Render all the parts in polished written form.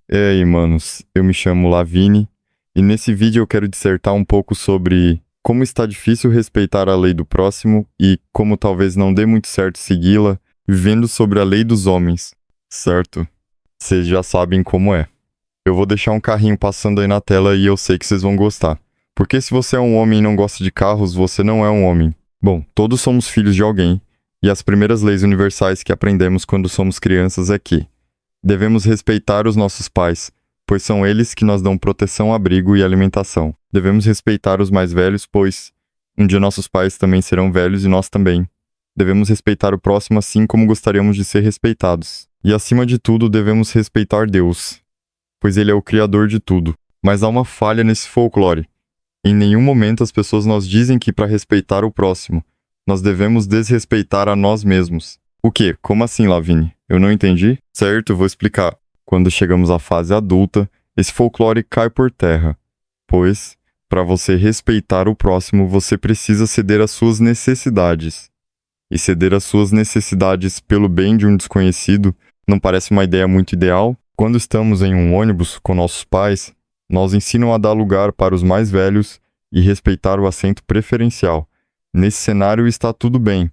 E aí, manos, eu me chamo Lavini e nesse vídeo eu quero dissertar um pouco sobre como está difícil respeitar a lei do próximo e como talvez não dê muito certo segui-la, vivendo sobre a lei dos homens, certo? Vocês já sabem como é. Eu vou deixar um carrinho passando aí na tela e eu sei que vocês vão gostar. Porque se você é um homem e não gosta de carros, você não é um homem. Bom, todos somos filhos de alguém, e as primeiras leis universais que aprendemos quando somos crianças é que devemos respeitar os nossos pais, pois são eles que nos dão proteção, abrigo e alimentação. Devemos respeitar os mais velhos, pois um dia nossos pais também serão velhos e nós também. Devemos respeitar o próximo assim como gostaríamos de ser respeitados. E acima de tudo, devemos respeitar Deus, pois ele é o criador de tudo. Mas há uma falha nesse folclore. Em nenhum momento as pessoas nos dizem que para respeitar o próximo, nós devemos desrespeitar a nós mesmos. O quê? Como assim, Lavini? Eu não entendi? Certo, vou explicar. Quando chegamos à fase adulta, esse folclore cai por terra, pois, para você respeitar o próximo, você precisa ceder às suas necessidades. E ceder às suas necessidades pelo bem de um desconhecido não parece uma ideia muito ideal? Quando estamos em um ônibus com nossos pais, nos ensinam a dar lugar para os mais velhos e respeitar o assento preferencial. Nesse cenário está tudo bem,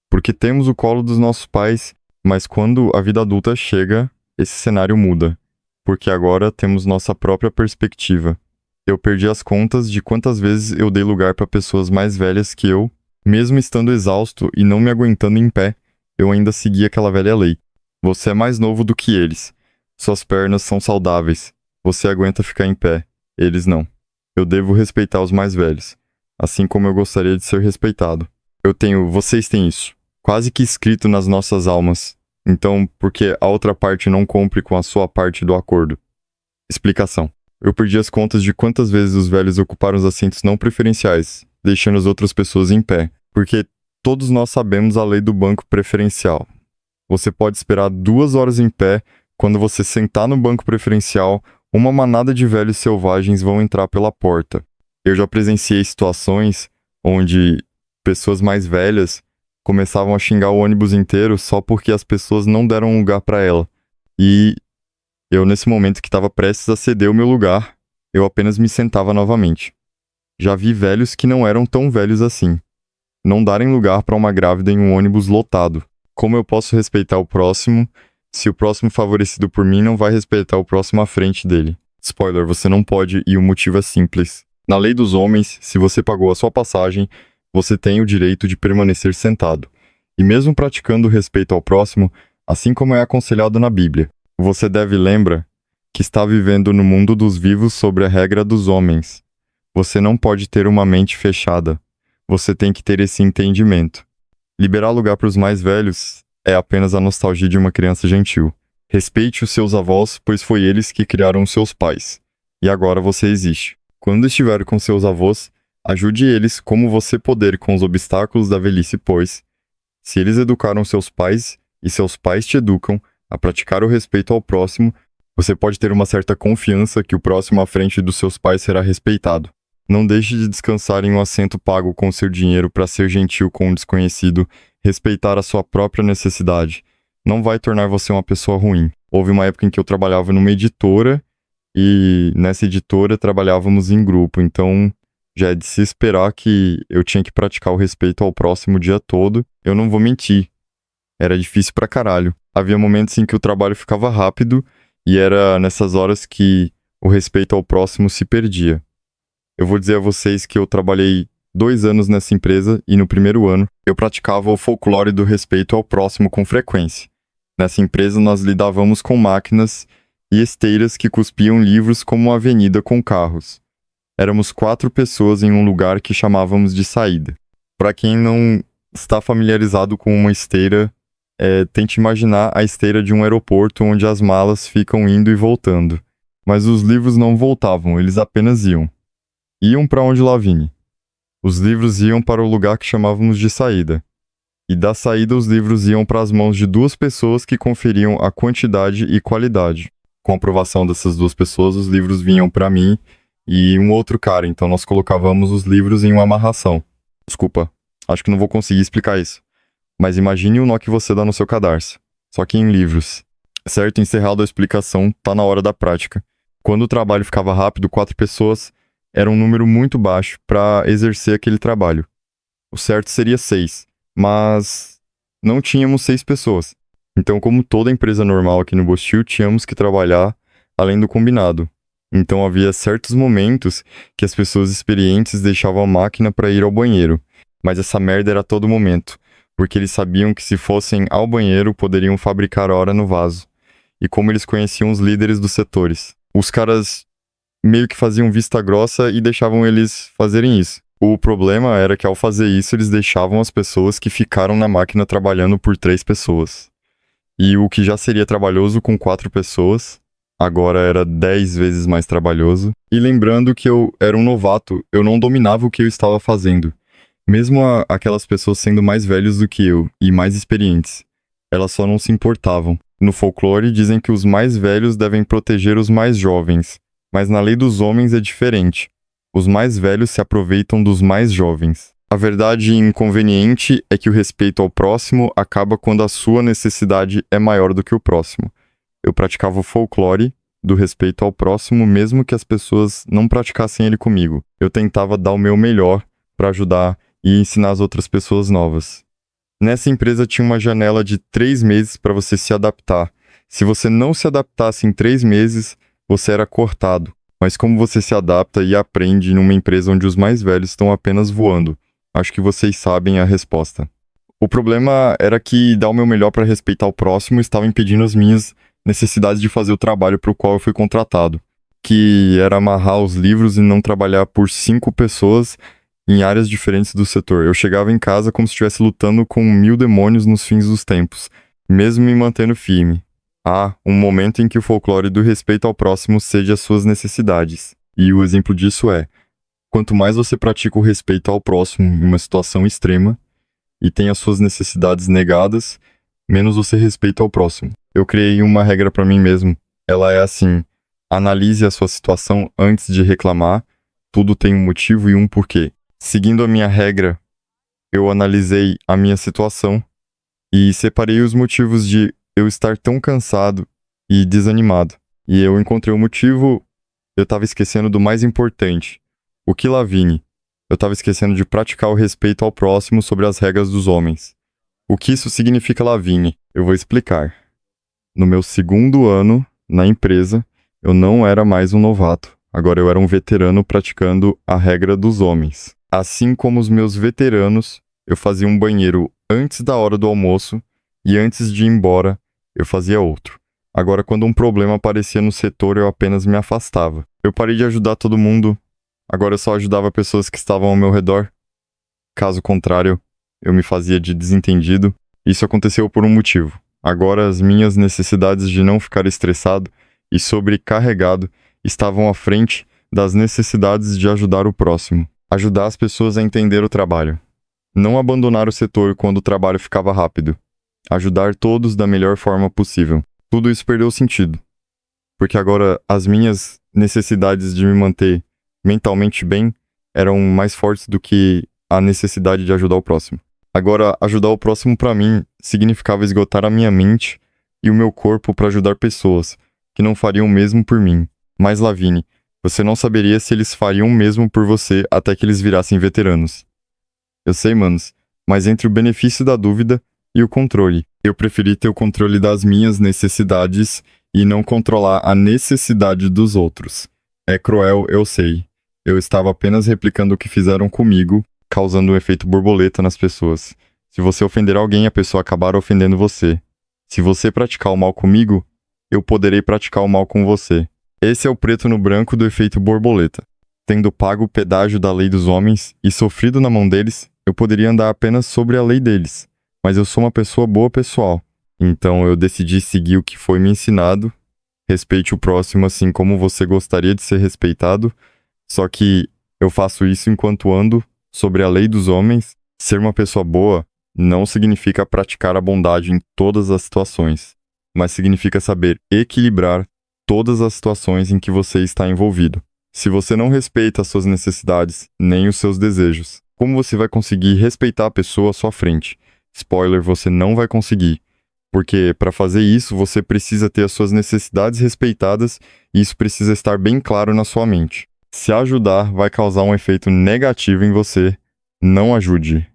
porque temos o colo dos nossos pais, mas quando a vida adulta chega, esse cenário muda, porque agora temos nossa própria perspectiva. Eu perdi as contas de quantas vezes eu dei lugar para pessoas mais velhas que eu, mesmo estando exausto e não me aguentando em pé, eu ainda segui aquela velha lei. Você é mais novo do que eles. Suas pernas são saudáveis. Você aguenta ficar em pé. Eles não. Eu devo respeitar os mais velhos, assim como eu gostaria de ser respeitado. Vocês têm isso, quase que escrito nas nossas almas. Então, por que a outra parte não cumpre com a sua parte do acordo? Explicação. Eu perdi as contas de quantas vezes os velhos ocuparam os assentos não preferenciais, deixando as outras pessoas em pé, porque todos nós sabemos a lei do banco preferencial. Você pode esperar 2 horas em pé. Quando você sentar no banco preferencial, uma manada de velhos selvagens vão entrar pela porta. Eu já presenciei situações onde pessoas mais velhas começavam a xingar o ônibus inteiro só porque as pessoas não deram um lugar para ela. E eu, nesse momento que estava prestes a ceder o meu lugar, eu apenas me sentava novamente. Já vi velhos que não eram tão velhos assim não darem lugar para uma grávida em um ônibus lotado. Como eu posso respeitar o próximo se o próximo favorecido por mim não vai respeitar o próximo à frente dele? Spoiler, você não pode, e o motivo é simples. Na lei dos homens, se você pagou a sua passagem, você tem o direito de permanecer sentado. E mesmo praticando o respeito ao próximo, assim como é aconselhado na Bíblia, você lembrar que está vivendo no mundo dos vivos sobre a regra dos homens. Você não pode ter uma mente fechada. Você tem que ter esse entendimento. Liberar lugar para os mais velhos é apenas a nostalgia de uma criança gentil. Respeite os seus avós, pois foi eles que criaram os seus pais. E agora você existe. Quando estiver com seus avós, ajude eles como você puder com os obstáculos da velhice, pois, se eles educaram seus pais e seus pais te educam a praticar o respeito ao próximo, você pode ter uma certa confiança que o próximo à frente dos seus pais será respeitado. Não deixe de descansar em um assento pago com seu dinheiro para ser gentil com um desconhecido. Respeitar a sua própria necessidade não vai tornar você uma pessoa ruim. Houve uma época em que eu trabalhava numa editora e nessa editora trabalhávamos em grupo, então já é de se esperar que eu tinha que praticar o respeito ao próximo o dia todo. Eu não vou mentir, era difícil pra caralho. Havia momentos em que o trabalho ficava rápido e era nessas horas que o respeito ao próximo se perdia. Eu vou dizer a vocês que eu trabalhei 2 anos nessa empresa e no primeiro ano eu praticava o folclore do respeito ao próximo com frequência. Nessa empresa nós lidávamos com máquinas e esteiras que cuspiam livros como uma avenida com carros. Éramos 4 pessoas em um lugar que chamávamos de saída. Para quem não está familiarizado com uma esteira, tente imaginar a esteira de um aeroporto onde as malas ficam indo e voltando. Mas os livros não voltavam, eles apenas iam. Iam para onde, Lavini? Os livros iam para o lugar que chamávamos de saída. E da saída os livros iam para as mãos de 2 pessoas que conferiam a quantidade e qualidade. Com a aprovação dessas 2 pessoas, os livros vinham para mim e um outro cara, então nós colocávamos os livros em uma amarração. Desculpa, acho que não vou conseguir explicar isso. Mas imagine o nó que você dá no seu cadarço, só que em livros. Certo, encerrado a explicação, tá na hora da prática. Quando o trabalho ficava rápido, 4 pessoas era um número muito baixo para exercer aquele trabalho. O certo seria 6, mas não tínhamos 6 pessoas. Então, como toda empresa normal aqui no Bostil, tínhamos que trabalhar além do combinado. Então, havia certos momentos que as pessoas experientes deixavam a máquina para ir ao banheiro. Mas essa merda era a todo momento, porque eles sabiam que se fossem ao banheiro, poderiam fabricar hora no vaso. E como eles conheciam os líderes dos setores. Os caras meio que faziam vista grossa e deixavam eles fazerem isso. O problema era que ao fazer isso, eles deixavam as pessoas que ficaram na máquina trabalhando por 3 pessoas. E o que já seria trabalhoso com 4 pessoas, agora era 10 vezes mais trabalhoso. E lembrando que eu era um novato, eu não dominava o que eu estava fazendo. Mesmo aquelas pessoas sendo mais velhos do que eu e mais experientes, elas só não se importavam. No folclore dizem que os mais velhos devem proteger os mais jovens, mas na lei dos homens é diferente. Os mais velhos se aproveitam dos mais jovens. A verdade inconveniente é que o respeito ao próximo acaba quando a sua necessidade é maior do que o próximo. Eu praticava o folclore do respeito ao próximo mesmo que as pessoas não praticassem ele comigo. Eu tentava dar o meu melhor para ajudar e ensinar as outras pessoas novas. Nessa empresa tinha uma janela de 3 meses para você se adaptar. Se você não se adaptasse em 3 meses, você era cortado. Mas como você se adapta e aprende numa empresa onde os mais velhos estão apenas voando? Acho que vocês sabem a resposta. O problema era que dar o meu melhor para respeitar o próximo estava impedindo as minhas necessidades de fazer o trabalho para o qual eu fui contratado, que era amarrar os livros e não trabalhar por 5 pessoas em áreas diferentes do setor. Eu chegava em casa como se estivesse lutando com 1000 demônios nos fins dos tempos, mesmo me mantendo firme. Há um momento em que o folclore do respeito ao próximo cede às suas necessidades. E o exemplo disso é: quanto mais você pratica o respeito ao próximo em uma situação extrema e tem as suas necessidades negadas, menos você respeita ao próximo. Eu criei uma regra para mim mesmo. Ela é assim: analise a sua situação antes de reclamar. Tudo tem um motivo e um porquê. Seguindo a minha regra, eu analisei a minha situação e separei os motivos de eu estar tão cansado e desanimado. E eu encontrei o motivo, eu estava esquecendo do mais importante. O que Lavigne? Eu estava esquecendo de praticar o respeito ao próximo sobre as regras dos homens. O que isso significa, Lavigne? Eu vou explicar. No meu 2º ano na empresa, eu não era mais um novato. Agora eu era um veterano praticando a regra dos homens. Assim como os meus veteranos, eu fazia um banheiro antes da hora do almoço e antes de ir embora, eu fazia outro. Agora, quando um problema aparecia no setor, eu apenas me afastava. Eu parei de ajudar todo mundo. Agora eu só ajudava pessoas que estavam ao meu redor. Caso contrário, eu me fazia de desentendido. Isso aconteceu por um motivo. Agora as minhas necessidades de não ficar estressado e sobrecarregado estavam à frente das necessidades de ajudar o próximo. Ajudar as pessoas a entender o trabalho. Não abandonar o setor quando o trabalho ficava rápido. Ajudar todos da melhor forma possível. Tudo isso perdeu sentido. Porque agora as minhas necessidades de me manter mentalmente bem eram mais fortes do que a necessidade de ajudar o próximo. Agora, ajudar o próximo para mim significava esgotar a minha mente e o meu corpo para ajudar pessoas que não fariam o mesmo por mim. Mas, Lavigne, você não saberia se eles fariam o mesmo por você até que eles virassem veteranos. Eu sei, manos, mas entre o benefício da dúvida e o controle, eu preferi ter o controle das minhas necessidades e não controlar a necessidade dos outros. É cruel, eu sei. Eu estava apenas replicando o que fizeram comigo, causando um efeito borboleta nas pessoas. Se você ofender alguém, a pessoa acabará ofendendo você. Se você praticar o mal comigo, eu poderei praticar o mal com você. Esse é o preto no branco do efeito borboleta. Tendo pago o pedágio da lei dos homens e sofrido na mão deles, eu poderia andar apenas sobre a lei deles. Mas eu sou uma pessoa boa, pessoal. Então eu decidi seguir o que foi me ensinado. Respeite o próximo assim como você gostaria de ser respeitado. Só que eu faço isso enquanto ando sobre a lei dos homens. Ser uma pessoa boa não significa praticar a bondade em todas as situações, mas significa saber equilibrar todas as situações em que você está envolvido. Se você não respeita as suas necessidades, nem os seus desejos, como você vai conseguir respeitar a pessoa à sua frente? Spoiler, você não vai conseguir. Porque para fazer isso, você precisa ter as suas necessidades respeitadas e isso precisa estar bem claro na sua mente. Se ajudar vai causar um efeito negativo em você, não ajude.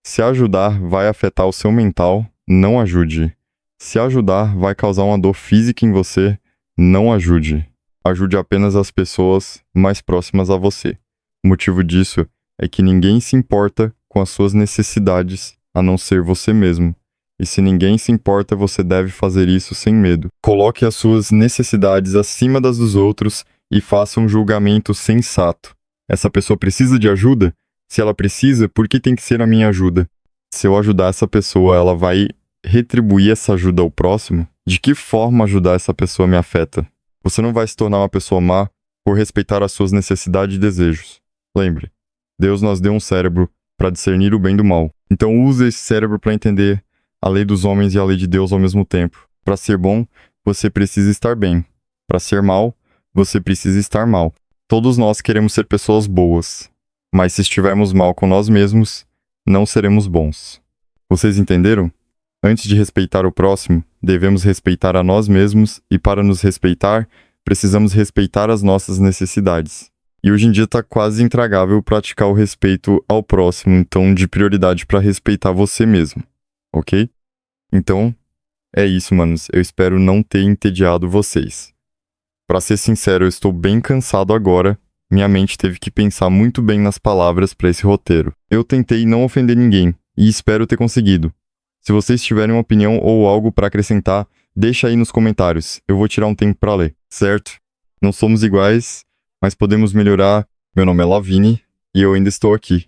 Se ajudar vai afetar o seu mental, não ajude. Se ajudar vai causar uma dor física em você, não ajude. Ajude apenas as pessoas mais próximas a você. O motivo disso é que ninguém se importa com as suas necessidades, a não ser você mesmo. E se ninguém se importa, você deve fazer isso sem medo. Coloque as suas necessidades acima das dos outros e faça um julgamento sensato. Essa pessoa precisa de ajuda? Se ela precisa, por que tem que ser a minha ajuda? Se eu ajudar essa pessoa, ela vai retribuir essa ajuda ao próximo? De que forma ajudar essa pessoa me afeta? Você não vai se tornar uma pessoa má por respeitar as suas necessidades e desejos. Lembre, Deus nos deu um cérebro para discernir o bem do mal. Então use esse cérebro para entender a lei dos homens e a lei de Deus ao mesmo tempo. Para ser bom, você precisa estar bem. Para ser mal, você precisa estar mal. Todos nós queremos ser pessoas boas, mas se estivermos mal com nós mesmos, não seremos bons. Vocês entenderam? Antes de respeitar o próximo, devemos respeitar a nós mesmos e para nos respeitar, precisamos respeitar as nossas necessidades. E hoje em dia está quase intragável praticar o respeito ao próximo, então de prioridade para respeitar você mesmo. Ok? Então, é isso, manos. Eu espero não ter entediado vocês. Pra ser sincero, eu estou bem cansado agora. Minha mente teve que pensar muito bem nas palavras para esse roteiro. Eu tentei não ofender ninguém, e espero ter conseguido. Se vocês tiverem uma opinião ou algo para acrescentar, deixa aí nos comentários. Eu vou tirar um tempo para ler, certo? Não somos iguais, mas podemos melhorar. Meu nome é Lavigne, e eu ainda estou aqui.